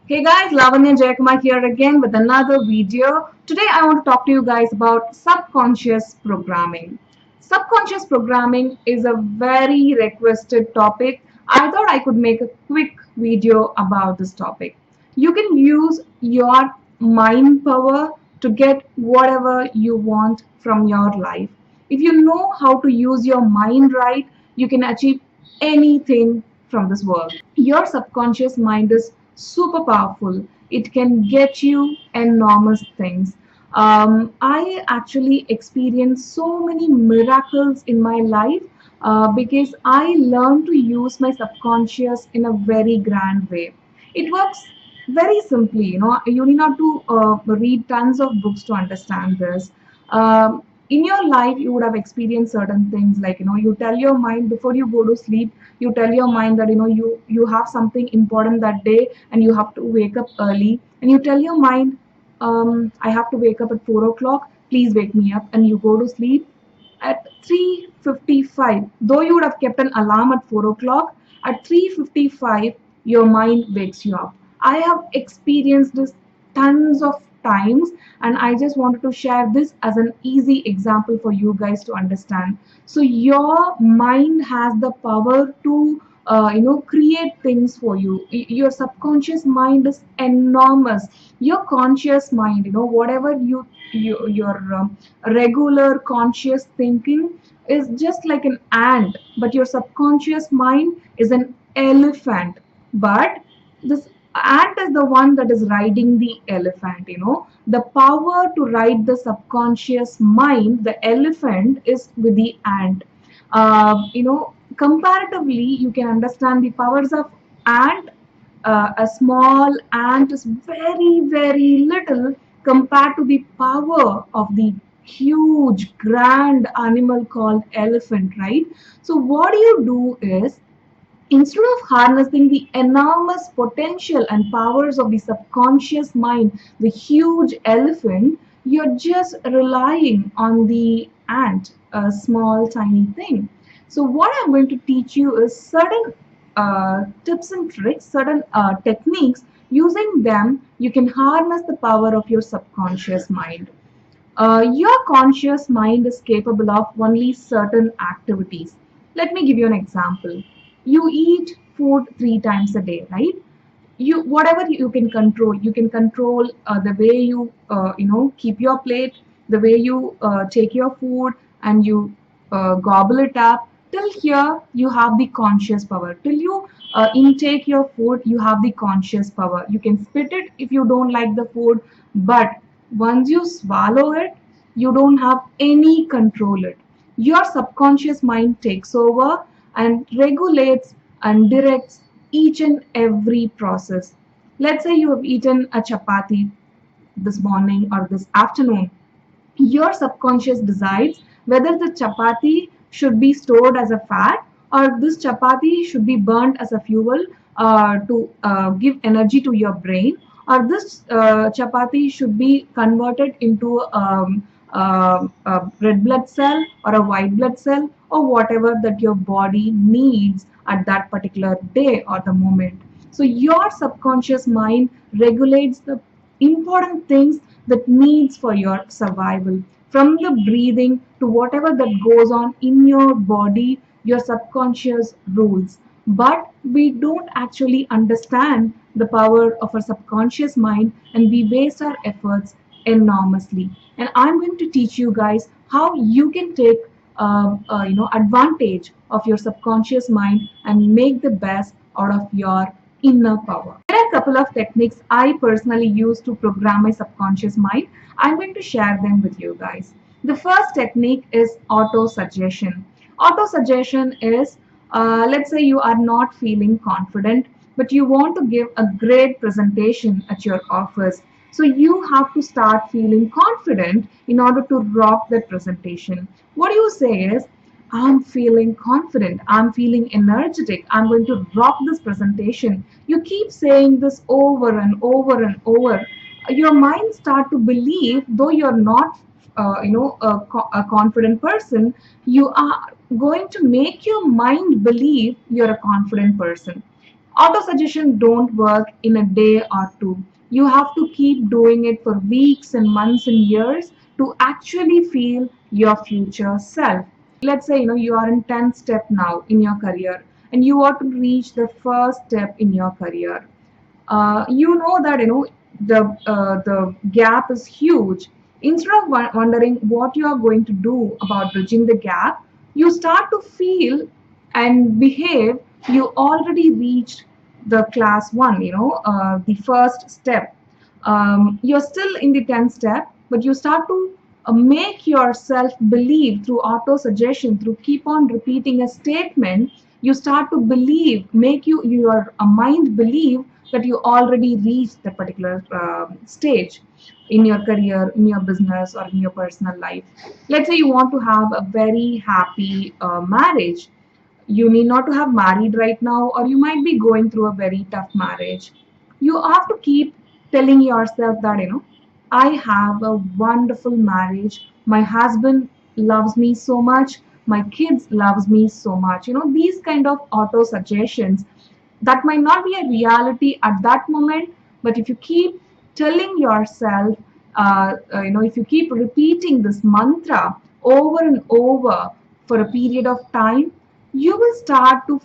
Hey guys, Lavanya Jayakumar here again with another video. Today I want to talk to you guys about subconscious programming. Subconscious programming is a very requested topic. I thought I could make a quick video about this topic. You can use your mind power to get whatever you want from your life. If you know how to use your mind right, you can achieve anything from this world. Your subconscious mind is super powerful. It can get you enormous things. I actually experienced so many miracles in my life because I learned to use my subconscious in a very grand way. It works very simply. You need not to read tons of books to understand this. In your life, you would have experienced certain things like you tell your mind before you go to sleep. You tell your mind that you have something important that day and you have to wake up early, and you tell your mind, I have to wake up at 4 o'clock, please wake me up, and you go to sleep at 3:55. Though you would have kept an alarm at 4 o'clock, at 3:55 your mind wakes you up. I have experienced this tons of times, and I just wanted to share this as an easy example for you guys to understand. So your mind has the power to create things for you. Your subconscious mind is enormous. Your conscious mind, whatever your regular conscious thinking is just like an ant, but your subconscious mind is an elephant. But this ant is the one that is riding the elephant. The power to ride the subconscious mind, the elephant, is with the ant. Comparatively, you can understand the powers of ant. A small ant is very, very little compared to the power of the huge, grand animal called elephant, right? So, what you do is, instead of harnessing the enormous potential and powers of the subconscious mind, the huge elephant, you're just relying on the ant, a small, tiny thing. So, what I'm going to teach you is certain tips and tricks, certain techniques. Using them, you can harness the power of your subconscious mind. Your conscious mind is capable of only certain activities. Let me give you an example. You eat food 3 times a day, right? You whatever you can control the way you keep your plate, the way you take your food and you gobble it up. Till here you have the conscious power. Till you intake your food, you have the conscious power. You can spit it if you don't like the food, but once you swallow it, you don't have any control it. Your subconscious mind takes over and regulates and directs each and every process. Let's say you have eaten a chapati this morning or this afternoon. Your subconscious decides whether the chapati should be stored as a fat, or this chapati should be burnt as a fuel to give energy to your brain, or this chapati should be converted into a red blood cell or a white blood cell, or whatever that your body needs at that particular day or the moment. So your subconscious mind regulates the important things that needs for your survival, from the breathing to whatever that goes on in your body. Your subconscious rules, but we don't actually understand the power of our subconscious mind, and we waste our efforts enormously. And I'm going to teach you guys how you can take advantage of your subconscious mind and make the best out of your inner power. There are a couple of techniques I personally use to program my subconscious mind. I'm going to share them with you guys. The first technique is auto-suggestion. Auto-suggestion is, let's say you are not feeling confident, but you want to give a great presentation at your office. So you have to start feeling confident in order to rock that presentation. What you say is, I'm feeling confident, I'm feeling energetic, I'm going to rock this presentation. You keep saying this over and over and over. Your mind start to believe, though you're not a confident person, you are going to make your mind believe you're a confident person. Autosuggestion don't work in a day or two. You have to keep doing it for weeks and months and years to actually feel your future self. Let's say you are in 10th step now in your career, and you want to reach the first step in your career. You know that the gap is huge. Instead of wondering what you are going to do about bridging the gap, you start to feel and behave you already reached the class one, the first step. You're still in the 10th step, but you start to make yourself believe through auto suggestion, through keep on repeating a statement. You start to believe, make your mind believe that you already reached that particular stage in your career, in your business, or in your personal life. Let's say you want to have a very happy marriage. You need not to have married right now, or you might be going through a very tough marriage. You have to keep telling yourself that I have a wonderful marriage, my husband loves me so much, my kids loves me so much. These kind of auto suggestions that might not be a reality at that moment, but if you keep telling yourself, if you keep repeating this mantra over and over for a period of time, you will start to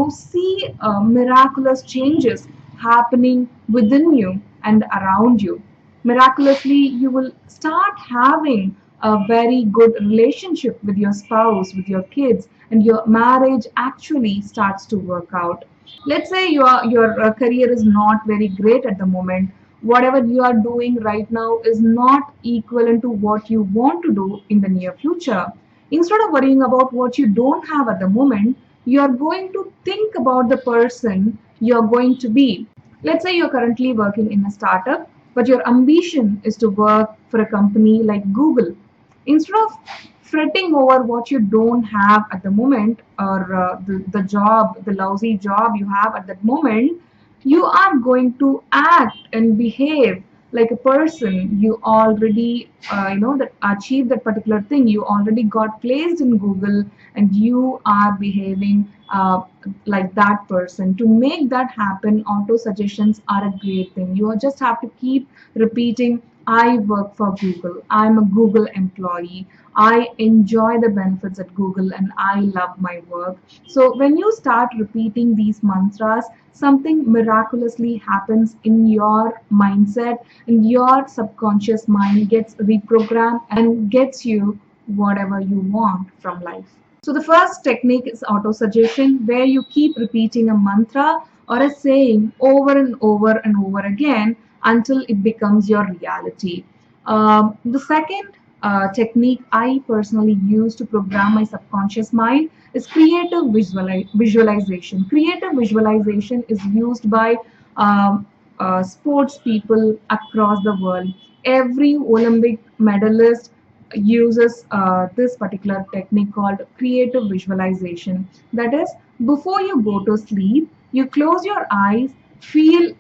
see miraculous changes happening within you and around you. Miraculously, you will start having a very good relationship with your spouse, with your kids, and your marriage actually starts to work out. Let's say your career is not very great at the moment. Whatever you are doing right now is not equivalent to what you want to do in the near future. Instead of worrying about what you don't have at the moment, you are going to think about the person you're going to be. Let's say you're currently working in a startup, but your ambition is to work for a company like Google. Instead of fretting over what you don't have at the moment, or the lousy job you have at that moment, you are going to act and behave like a person you already that achieved that particular thing. You already got placed in Google, and you are behaving like that person. To make that happen, auto suggestions are a great thing. You just have to keep repeating, I work for Google, I'm a Google employee, I enjoy the benefits at Google, and I love my work. So when you start repeating these mantras, something miraculously happens in your mindset, and your subconscious mind gets reprogrammed and gets you whatever you want from life. So the first technique is autosuggestion, where you keep repeating a mantra or a saying over and over and over again until it becomes your reality. The second technique I personally use to program my subconscious mind is creative visualization. Creative visualization is used by sports people across the world. Every Olympic medalist uses this particular technique called creative visualization. That is, before you go to sleep, you close your eyes, feel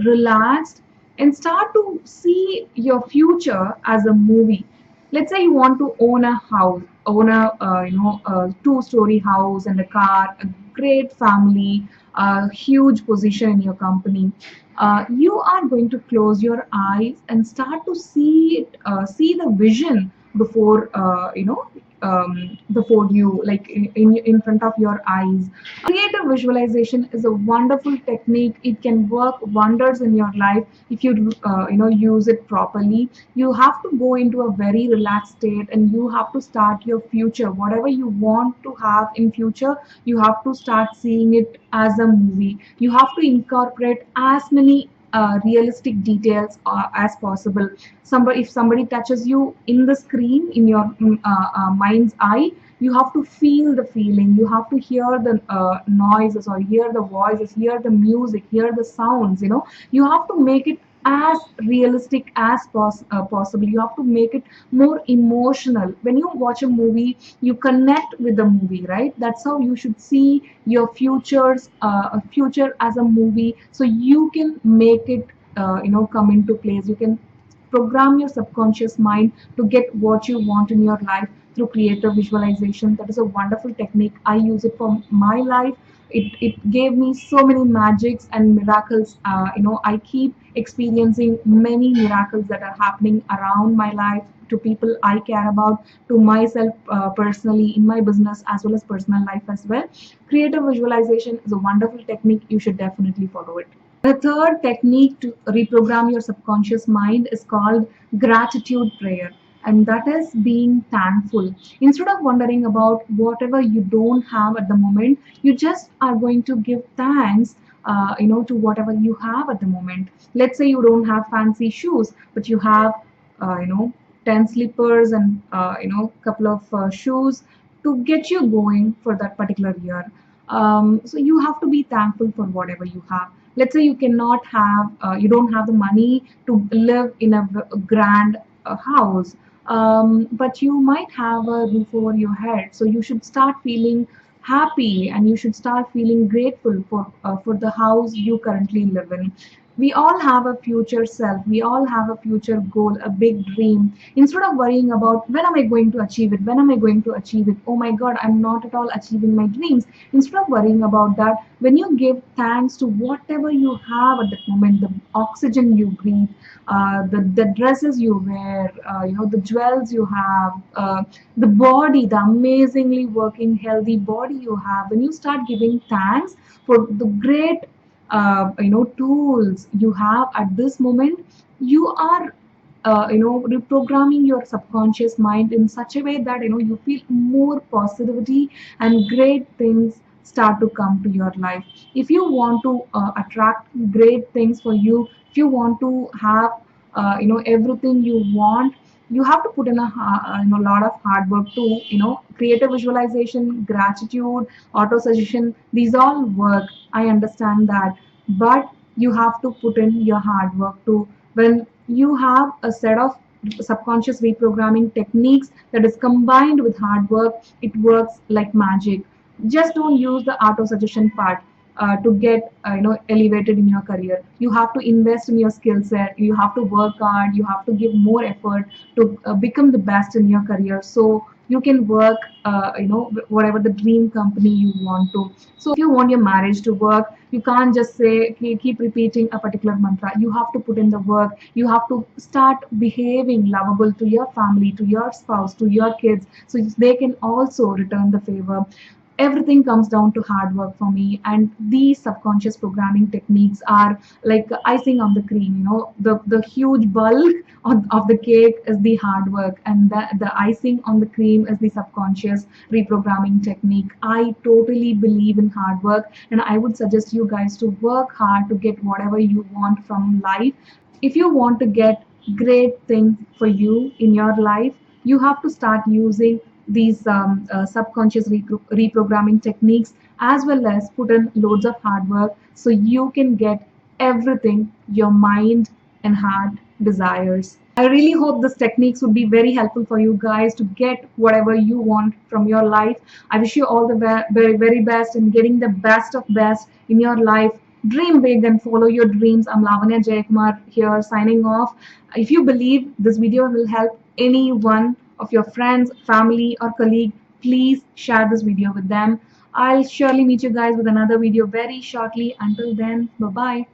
relaxed, and start to see your future as a movie. Let's say you want to own a house, own a two-story house and a car, a great family, a huge position in your company. You are going to close your eyes and start to see it, see the vision before before you, like in front of your eyes. Creative visualization is a wonderful technique. It can work wonders in your life if you use it properly. You have to go into a very relaxed state, and you have to start your future, whatever you want to have in future. You have to start seeing it as a movie. You have to incorporate as many realistic details as possible. If somebody touches you in the screen, in your mind's eye, you have to feel the feeling. You have to hear the noises, or hear the voices, hear the music, hear the sounds. You have to make it as realistic as possible. You have to make it more emotional. When you watch a movie, you connect with the movie, right? That's how you should see your future as a movie, so you can make it come into place. You can program your subconscious mind to get what you want in your life through creative visualization. That is a wonderful technique. I use it for my life. It gave me so many magics and miracles. I keep experiencing many miracles that are happening around my life, to people I care about, to myself personally, in my business as well as personal life as well. Creative visualization is a wonderful technique. You should definitely follow it. The third technique to reprogram your subconscious mind is called gratitude prayer, and that is being thankful. Instead of wondering about whatever you don't have at the moment, you just are going to give thanks. To whatever you have at the moment. Let's say you don't have fancy shoes, but you have, uh, you know, 10 slippers and couple of shoes to get you going for that particular year. So you have to be thankful for whatever you have. Let's say you don't have the money to live in a grand house, but you might have a roof over your head. So you should start feeling happy, and you should start feeling grateful for the house you currently live in. We all have a future self. We all have a future goal, a big dream. Instead of worrying about when am I going to achieve it, when am I going to achieve it, oh my God, I'm not at all achieving my dreams. Instead of worrying about that, when you give thanks to whatever you have at that moment, the oxygen you breathe, the dresses you wear, the jewels you have, the body, the amazingly working, healthy body you have, when you start giving thanks for the great, tools you have at this moment, you are reprogramming your subconscious mind in such a way that you feel more positivity, and great things start to come to your life. If you want to attract great things for you, if you want to have everything you want, you have to put in a lot of hard work to creative visualization, gratitude, auto suggestion. These all work, I understand that, but you have to put in your hard work too. When you have a set of subconscious reprogramming techniques that is combined with hard work, it works like magic. Just don't use the auto suggestion part to get elevated in your career. You have to invest in your skill set, you have to work hard, you have to give more effort to become the best in your career, so you can work whatever the dream company you want to. So if you want your marriage to work, you can't just say keep repeating a particular mantra. You have to put in the work. You have to start behaving lovable to your family, to your spouse, to your kids, so they can also return the favor. Everything comes down to hard work for me, and these subconscious programming techniques are like icing on the cream. The huge bulk of the cake is the hard work, and the icing on the cream is the subconscious reprogramming technique. I totally believe in hard work, and I would suggest you guys to work hard to get whatever you want from life. If you want to get great things for you in your life, you have to start using these subconscious reprogramming techniques, as well as put in loads of hard work, so you can get everything your mind and heart desires. I really hope these techniques would be very helpful for you guys to get whatever you want from your life. I wish you all the very, very best in getting the best of best in your life. Dream big and follow your dreams. I'm Lavanya Jayakumar here, signing off. If you believe this video will help any one of your friends, family, or colleague, please share this video with them. I'll surely meet you guys with another video very shortly. Until then, bye bye.